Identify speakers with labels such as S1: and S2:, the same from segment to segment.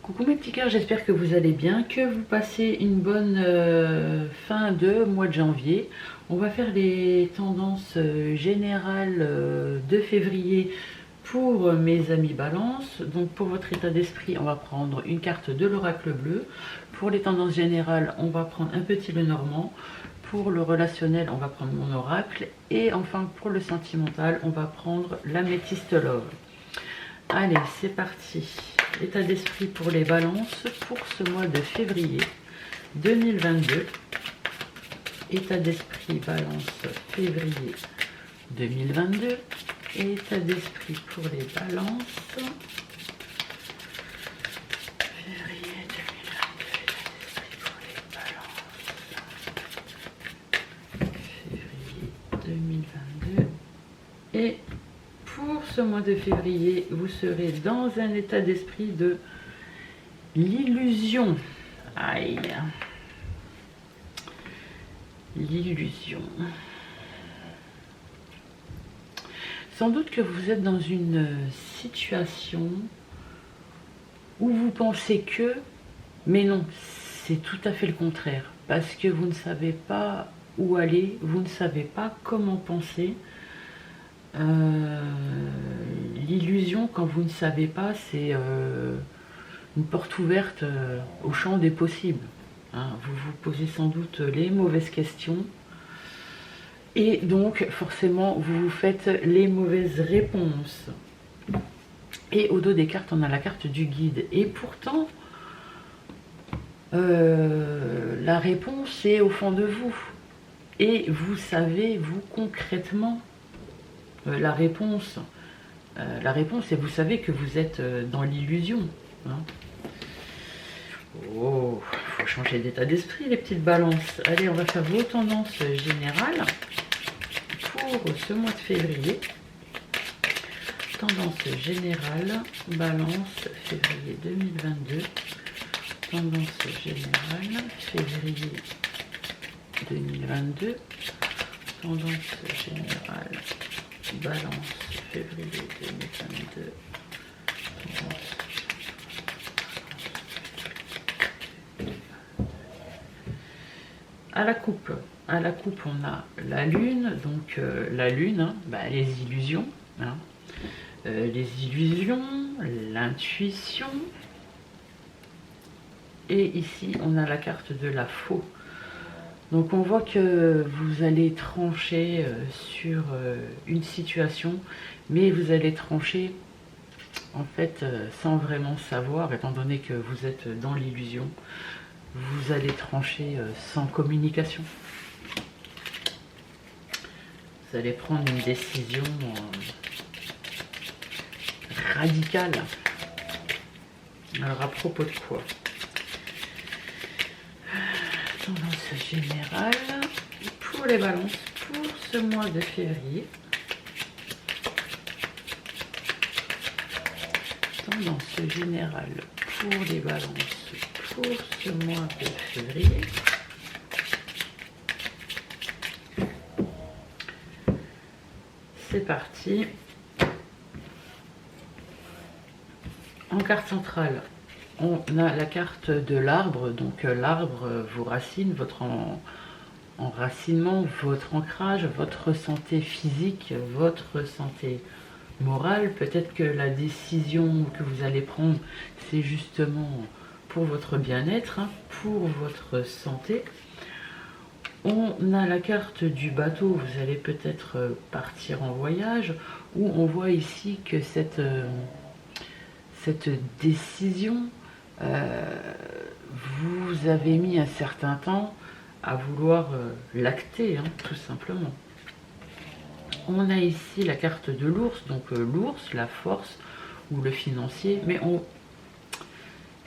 S1: Coucou mes petits cœurs, j'espère que vous allez bien, que vous passez une bonne fin de mois de janvier. On va faire les tendances générales de février pour mes amis Balance. Donc pour votre état d'esprit, on va prendre une carte de l'oracle bleu. Pour les tendances générales, on va prendre un petit Lenormand. Pour le relationnel, on va prendre mon oracle. Et enfin pour le sentimental, on va prendre l'améthyste love. Allez, c'est parti. État d'esprit pour les balances pour ce mois de février 2022. État d'esprit balance février 2022. État d'esprit pour les balances. Février 2022. État d'esprit pour les balances. Février 2022. Et pour ce mois de février, vous serez dans un état d'esprit de l'illusion. Aïe. L'illusion. Sans doute que vous êtes dans une situation où vous pensez que, mais non, c'est tout à fait le contraire. Parce que vous ne savez pas où aller, vous ne savez pas comment penser. L'illusion, quand vous ne savez pas, c'est une porte ouverte au champ des possibles. Hein, vous vous posez sans doute les mauvaises questions et donc forcément vous vous faites les mauvaises réponses. Et au dos des cartes, on a la carte du guide. Et pourtant, la réponse est au fond de vous. Et vous savez, vous concrètement, la réponse, et vous savez que vous êtes dans l'illusion. Hein. Oh, il faut changer d'état d'esprit, les petites balances. Allez, on va faire vos tendances générales pour ce mois de février. Tendance générale, balance, février 2022. Tendance générale, février 2022. Tendance générale. Balance, février 2022. À la coupe, on a la lune, donc la lune, hein, les illusions, hein, les illusions, l'intuition. Et ici, on a la carte de la faux. Donc on voit que vous allez trancher sur une situation, mais vous allez trancher en fait sans vraiment savoir, étant donné que vous êtes dans l'illusion, vous allez trancher sans communication. Vous allez prendre une décision radicale. Alors à propos de quoi ? Tendance générale pour les balances pour ce mois de février. Tendance générale pour les balances pour ce mois de février. C'est parti. En carte centrale, on a la carte de l'arbre, donc l'arbre, vos racines, votre enracinement, votre ancrage, votre santé physique, votre santé morale. Peut-être que la décision que vous allez prendre, c'est justement pour votre bien-être, hein, pour votre santé. On a la carte du bateau, vous allez peut-être partir en voyage, où on voit ici que cette décision, vous avez mis un certain temps à vouloir l'acter, hein, tout simplement. On a ici la carte de l'ours, donc l'ours, la force ou le financier, mais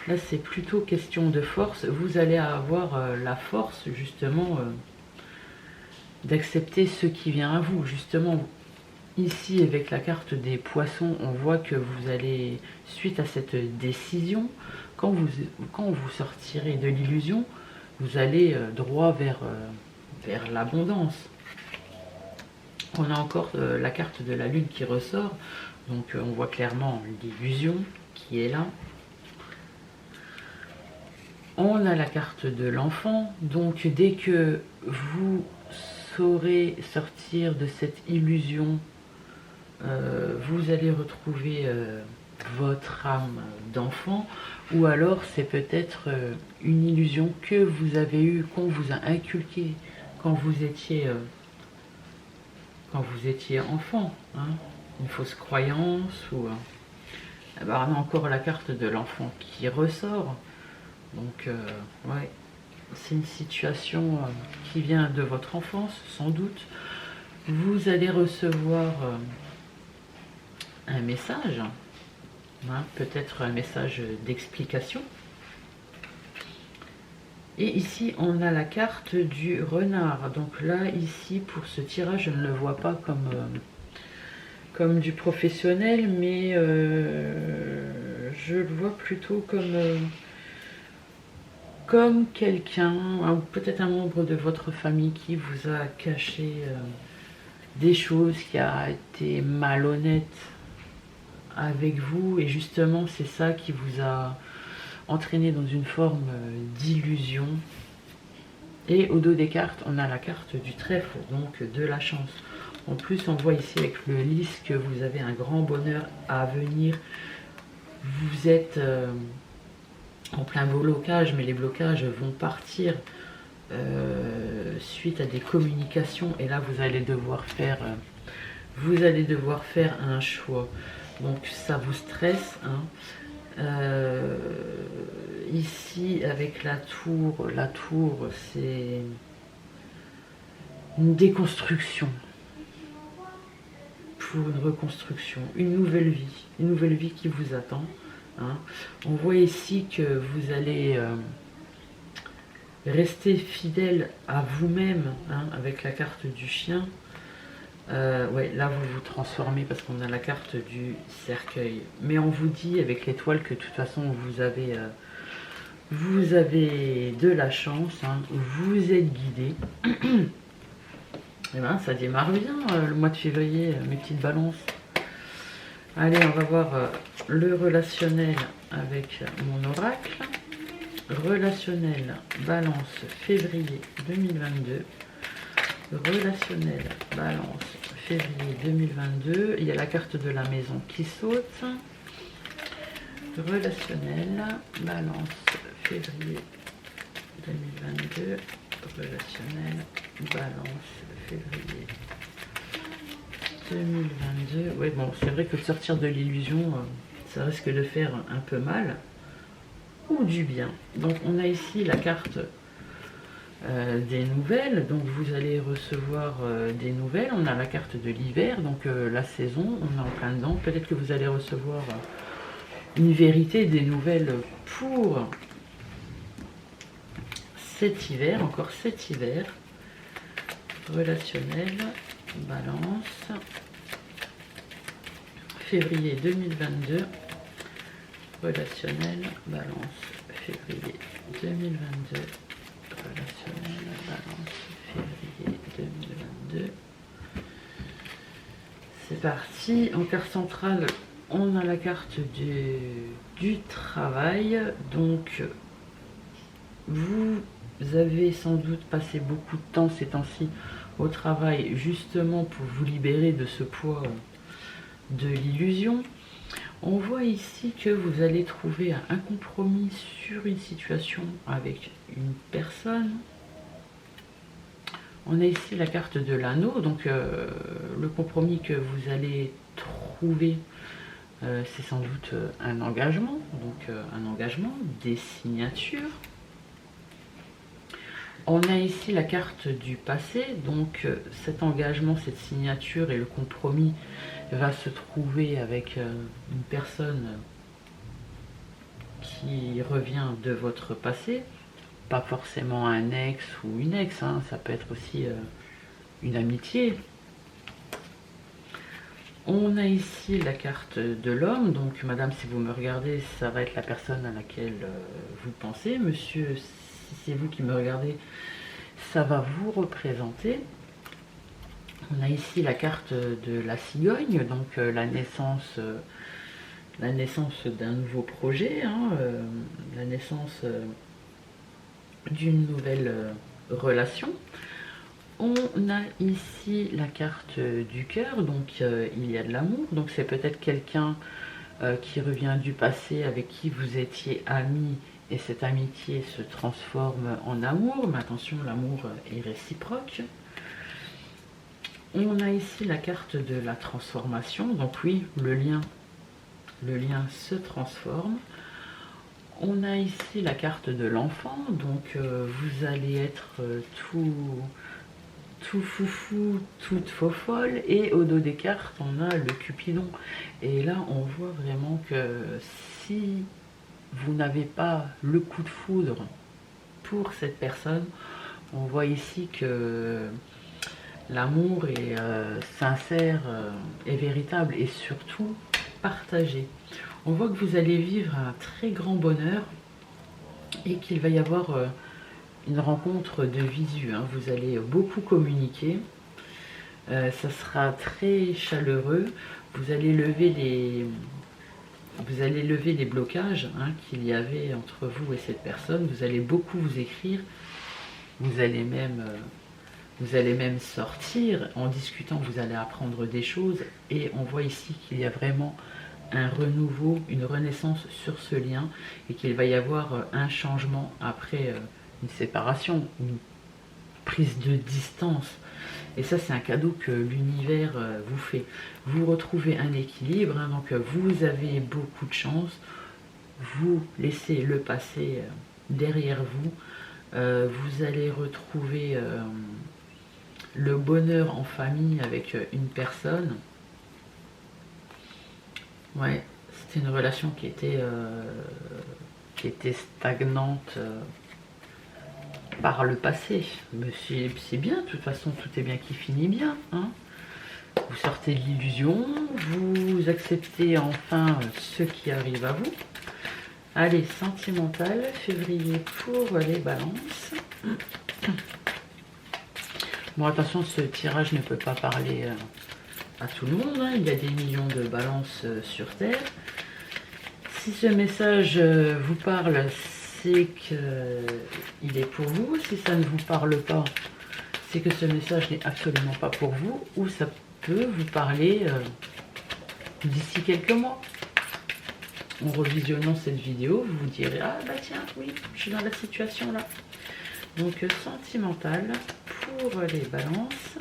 S1: là c'est plutôt question de force. Vous allez avoir la force justement d'accepter ce qui vient à vous. Justement, ici avec la carte des poissons, on voit que vous allez, suite à cette décision, quand vous sortirez de l'illusion, vous allez droit vers l'abondance. On a encore la carte de la lune qui ressort, donc on voit clairement l'illusion qui est là. On a la carte de l'enfant, donc dès que vous saurez sortir de cette illusion, vous allez retrouver votre âme d'enfant, ou alors c'est peut-être une illusion que vous avez eue, qu'on vous a inculquée quand vous étiez enfant, hein, une fausse croyance, ou on a encore la carte de l'enfant qui ressort. Donc ouais, c'est une situation qui vient de votre enfance sans doute. Vous allez recevoir un message, hein, peut-être un message d'explication. Et ici on a la carte du renard. Donc là ici pour ce tirage je ne le vois pas comme du professionnel, mais je le vois plutôt comme quelqu'un, ou peut-être un membre de votre famille qui vous a caché des choses, qui a été malhonnête avec vous, et justement c'est ça qui vous a entraîné dans une forme d'illusion. Et au dos des cartes, on a la carte du trèfle, donc de la chance. En plus, on voit ici avec le lys que vous avez un grand bonheur à venir. Vous êtes en plein blocage, mais les blocages vont partir suite à des communications. Et là, vous allez devoir faire un choix. Donc, ça vous stresse, hein. Ici, avec la tour, c'est une déconstruction pour une reconstruction, une nouvelle vie qui vous attend, hein. On voit ici que vous allez rester fidèle à vous-même, hein, avec la carte du chien. Ouais, là vous vous transformez parce qu'on a la carte du cercueil. Mais on vous dit avec l'étoile que de toute façon vous avez de la chance, hein, vous êtes guidé. Et ben ça démarre bien le mois de février, mes petites balances. Allez, on va voir le relationnel avec mon oracle. Relationnel balance février 2022. Relationnel balance février 2022. Il y a la carte de la maison qui saute. Relationnel balance février 2022. Relationnel balance février 2022. Oui, bon, c'est vrai que de sortir de l'illusion, ça risque de faire un peu mal ou du bien. Donc on a ici la carte des nouvelles, donc vous allez recevoir des nouvelles. On a la carte de l'hiver, donc la saison, on est en plein dedans. Peut-être que vous allez recevoir une vérité, des nouvelles pour cet hiver, encore cet hiver. Relationnel, balance, février 2022. Relationnel, balance, février 2022. Relationnel, balance, février 2022. C'est parti. En carte centrale, on a la carte du travail. Donc, vous avez sans doute passé beaucoup de temps ces temps-ci au travail, justement pour vous libérer de ce poids de l'illusion. On voit ici que vous allez trouver un compromis sur une situation avec une personne. On a ici la carte de l'anneau, donc le compromis que vous allez trouver, c'est sans doute un engagement, donc un engagement, des signatures. On a ici la carte du passé, donc cet engagement, cette signature et le compromis va se trouver avec une personne qui revient de votre passé, pas forcément un ex ou une ex, hein, ça peut être aussi une amitié. On a ici la carte de l'homme, donc madame, si vous me regardez, ça va être la personne à laquelle vous pensez. Monsieur, si c'est vous qui me regardez, ça va vous représenter. On a ici la carte de la cigogne, donc la naissance d'un nouveau projet, hein, la naissance d'une nouvelle relation. On a ici la carte du cœur, donc il y a de l'amour, donc c'est peut-être quelqu'un qui revient du passé avec qui vous étiez amis et cette amitié se transforme en amour, mais attention, l'amour est réciproque. On a ici la carte de la transformation, donc oui, le lien se transforme. On a ici la carte de l'enfant, donc vous allez être tout foufou, toute fofolle, et au dos des cartes on a le Cupidon, et là on voit vraiment que si vous n'avez pas le coup de foudre pour cette personne, on voit ici que l'amour est sincère et véritable, et surtout partagé. On voit que vous allez vivre un très grand bonheur et qu'il va y avoir une rencontre de visu, hein. Vous allez beaucoup communiquer, ça sera très chaleureux, vous allez lever les blocages, hein, qu'il y avait entre vous et cette personne. Vous allez beaucoup vous écrire, vous allez même sortir en discutant, vous allez apprendre des choses, et on voit ici qu'il y a vraiment un renouveau, une renaissance sur ce lien, et qu'il va y avoir un changement après une séparation, une prise de distance. Et ça, c'est un cadeau que l'univers vous fait. Vous retrouvez un équilibre, hein, donc vous avez beaucoup de chance. Vous laissez le passé derrière vous. Vous allez retrouver le bonheur en famille avec une personne. Ouais, c'était une relation qui était stagnante par le passé. Mais c'est bien, de toute façon, tout est bien qui finit bien, hein. Vous sortez de l'illusion, vous acceptez enfin ce qui arrive à vous. Allez, sentimental, février pour les balances. Bon, attention, ce tirage ne peut pas parler à tout le monde, hein. Il y a des millions de balances sur Terre. Si ce message vous parle, c'est qu'il est pour vous. Si ça ne vous parle pas, c'est que ce message n'est absolument pas pour vous, ou ça peut vous parler d'ici quelques mois. En revisionnant cette vidéo, vous vous direz: ah bah tiens, oui, je suis dans la situation là. Donc sentimental pour les balances,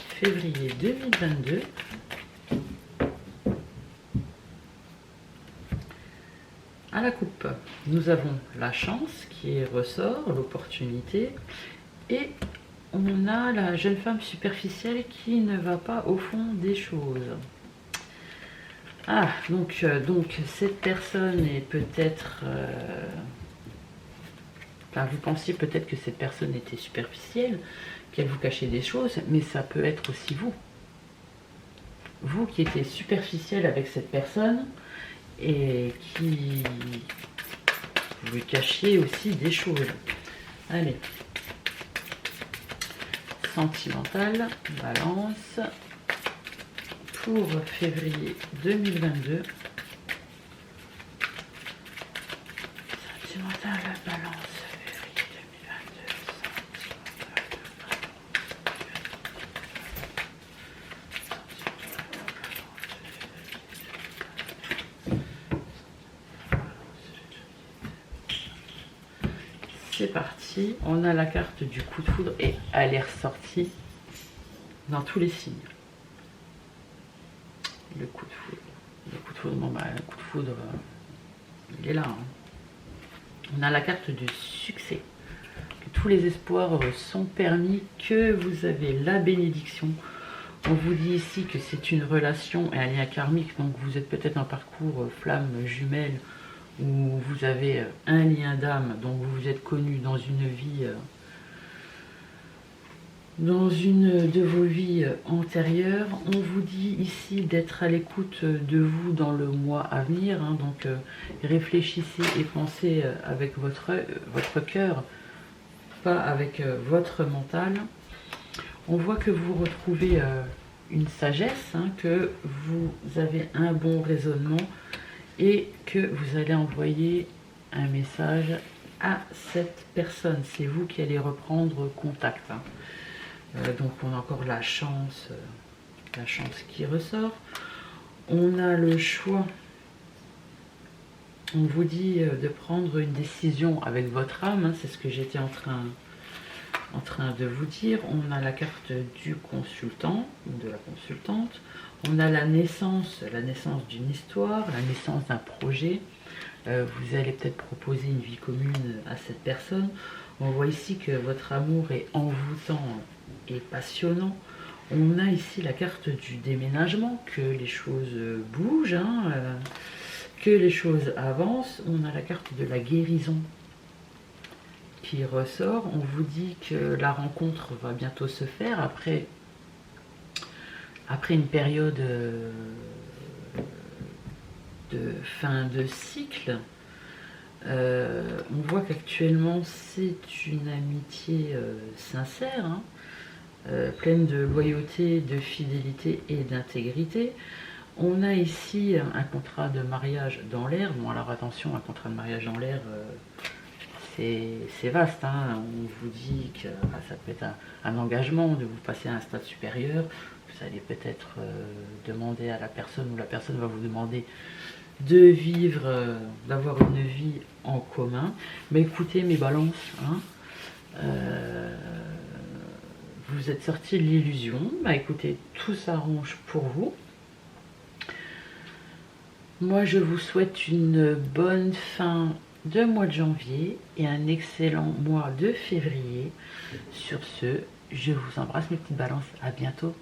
S1: février 2022. À la coupe, nous avons la chance qui ressort, l'opportunité, et on a la jeune femme superficielle qui ne va pas au fond des choses. Ah, donc cette personne est peut-être... Enfin, vous pensiez peut-être que cette personne était superficielle, qu'elle vous cachait des choses, mais ça peut être aussi vous. Vous qui étiez superficiel avec cette personne et qui vous cachiez aussi des choses. Allez. Sentimental, balance, pour février 2022. Sentimental, balance, février 2022. C'est parti, on a la carte du coup de foudre et elle est ressortie dans tous les signes. Le coup de foudre, bon bah le coup de foudre, il est là, hein. On a la carte du succès, que tous les espoirs sont permis, que vous avez la bénédiction. On vous dit ici que c'est une relation et un lien karmique, donc vous êtes peut-être un parcours flamme jumelle, où vous avez un lien d'âme, donc vous vous êtes connu dans une vie, dans une de vos vies antérieures. On vous dit ici d'être à l'écoute de vous dans le mois à venir, hein, donc réfléchissez et pensez avec votre cœur, pas avec votre mental. On voit que vous retrouvez une sagesse, hein, que vous avez un bon raisonnement, et que vous allez envoyer un message à cette personne. C'est vous qui allez reprendre contact. Hein. Donc on a encore la chance qui ressort. On a le choix. On vous dit de prendre une décision avec votre âme. Hein, c'est ce que j'étais en train de vous dire. On a la carte du consultant ou de la consultante. On a la naissance d'une histoire, la naissance d'un projet. Vous allez peut-être proposer une vie commune à cette personne. On voit ici que votre amour est envoûtant et passionnant. On a ici la carte du déménagement, que les choses bougent, hein, que les choses avancent. On a la carte de la guérison qui ressort. On vous dit que la rencontre va bientôt se faire après une période de fin de cycle. On voit qu'actuellement c'est une amitié sincère, hein, pleine de loyauté, de fidélité et d'intégrité. On a ici un contrat de mariage dans l'air. Bon, alors attention, un contrat de mariage dans l'air, c'est vaste. Hein. On vous dit que ça peut être un engagement, de vous passer à un stade supérieur. Vous allez peut-être demander à la personne, ou la personne va vous demander de vivre, d'avoir une vie en commun. Mais écoutez mes balances, hein, vous êtes sortis de l'illusion. Bah écoutez, tout s'arrange pour vous. Moi je vous souhaite une bonne fin de mois de janvier et un excellent mois de février. Sur ce, je vous embrasse mes petites balances, à bientôt.